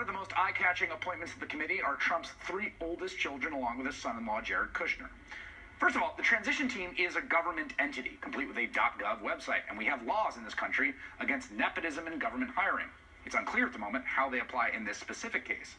of the most eye-catching appointments of the committee are Trump's three oldest children, along with his son-in-law, Jared Kushner. First of all, the transition team is a government entity, complete with a .gov website, and we have laws in this country against nepotism in government hiring. It's unclear at the moment how they apply in this specific case.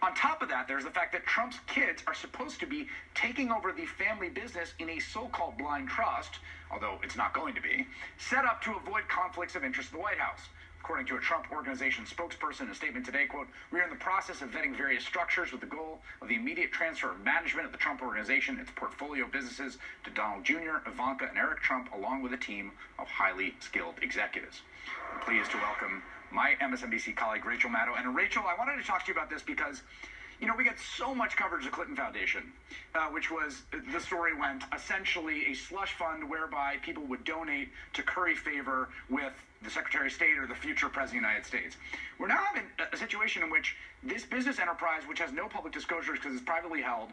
On top of that, there's the fact that Trump's kids are supposed to be taking over the family business in a so-called blind trust, although it's not going to be, set up to avoid conflicts of interest in the White House. According to a Trump Organization spokesperson in a statement today, quote, "We are in the process of vetting various structures with the goal of the immediate transfer of management of the Trump Organization, its portfolio businesses, to Donald Jr., Ivanka, and Eric Trump, along with a team of highly skilled executives." I'm pleased to welcome my MSNBC colleague, Rachel Maddow. And Rachel, I wanted to talk to you about this because, you know, we get so much coverage of the Clinton Foundation, which was, the story went, essentially a slush fund whereby people would donate to curry favor with the Secretary of State or the future President of the United States. We're now having a situation in which this business enterprise, which has no public disclosures because it's privately held,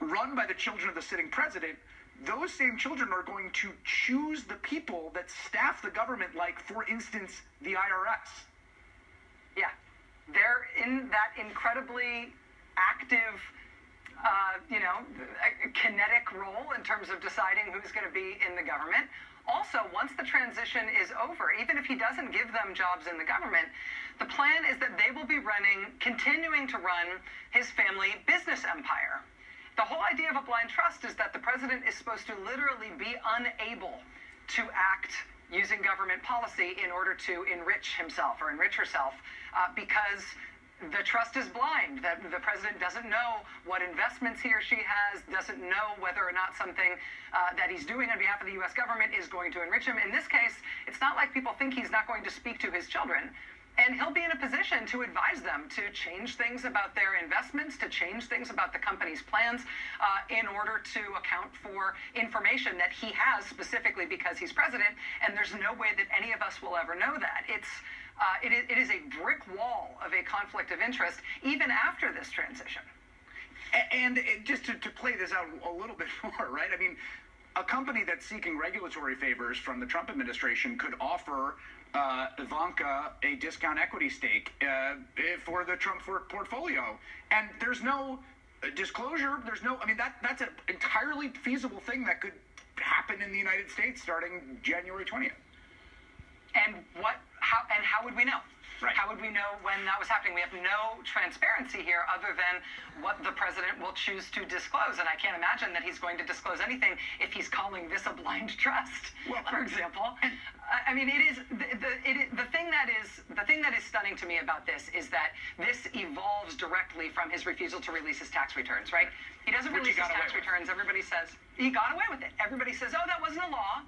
run by the children of the sitting president, those same children are going to choose the people that staff the government, like, for instance, the IRS. Yeah. They're in that incredibly active, kinetic role in terms of deciding who's going to be in the government. Also, once the transition is over, even if he doesn't give them jobs in the government, the plan is that they will be continuing to run his family business empire. The whole idea of a blind trust is that the president is supposed to literally be unable to act using government policy in order to enrich himself or enrich herself because the trust is blind. That the president doesn't know what investments he or she has, doesn't know whether or not something that he's doing on behalf of the U.S. government is going to enrich him. In this case, it's not like people think he's not going to speak to his children. And he'll be in a position to advise them to change things about their investments, to change things about the company's plans in order to account for information that he has specifically because he's president. And there's no way that any of us will ever know that. It is a brick wall of a conflict of interest even after this transition. And just to play this out a little bit more, right? I mean, a company that's seeking regulatory favors from the Trump administration could offer Ivanka a discount equity stake for the Trump portfolio. And there's no disclosure. That's an entirely feasible thing that could happen in the United States starting January 20th. And how would we know? Right. How would we know when that was happening? We have no transparency here other than what the president will choose to disclose. And I can't imagine that he's going to disclose anything if he's calling this a blind trust, for example. I mean, the thing that is stunning to me about this is that this evolves directly from his refusal to release his tax returns, right? He doesn't release his tax returns. Everybody says he got away with it. Everybody says, oh, that wasn't a law.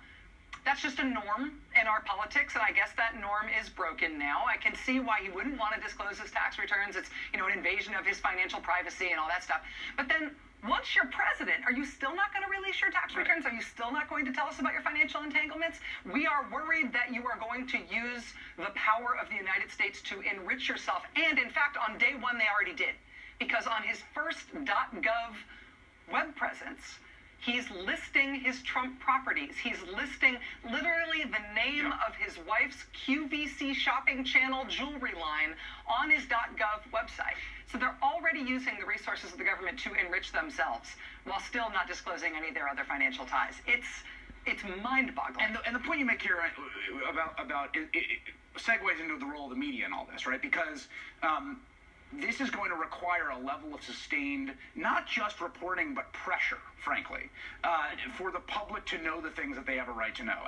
That's just a norm in our politics, and I guess that norm is broken now. I can see why he wouldn't want to disclose his tax returns. It's, an invasion of his financial privacy and all that stuff. But then once you're president, are you still not going to release your tax returns? Are you still not going to tell us about your financial entanglements? We are worried that you are going to use the power of the United States to enrich yourself. And in fact, on day one, they already did. Because on his first .gov web presence, he's listing his Trump properties. He's listing literally the name of his wife's QVC shopping channel jewelry line on his .gov website. So they're already using the resources of the government to enrich themselves while still not disclosing any of their other financial ties. It's mind-boggling. And the point you make here about it segues into the role of the media and all this, right? Because this is going to require a level of sustained, not just reporting, but pressure, frankly, for the public to know the things that they have a right to know.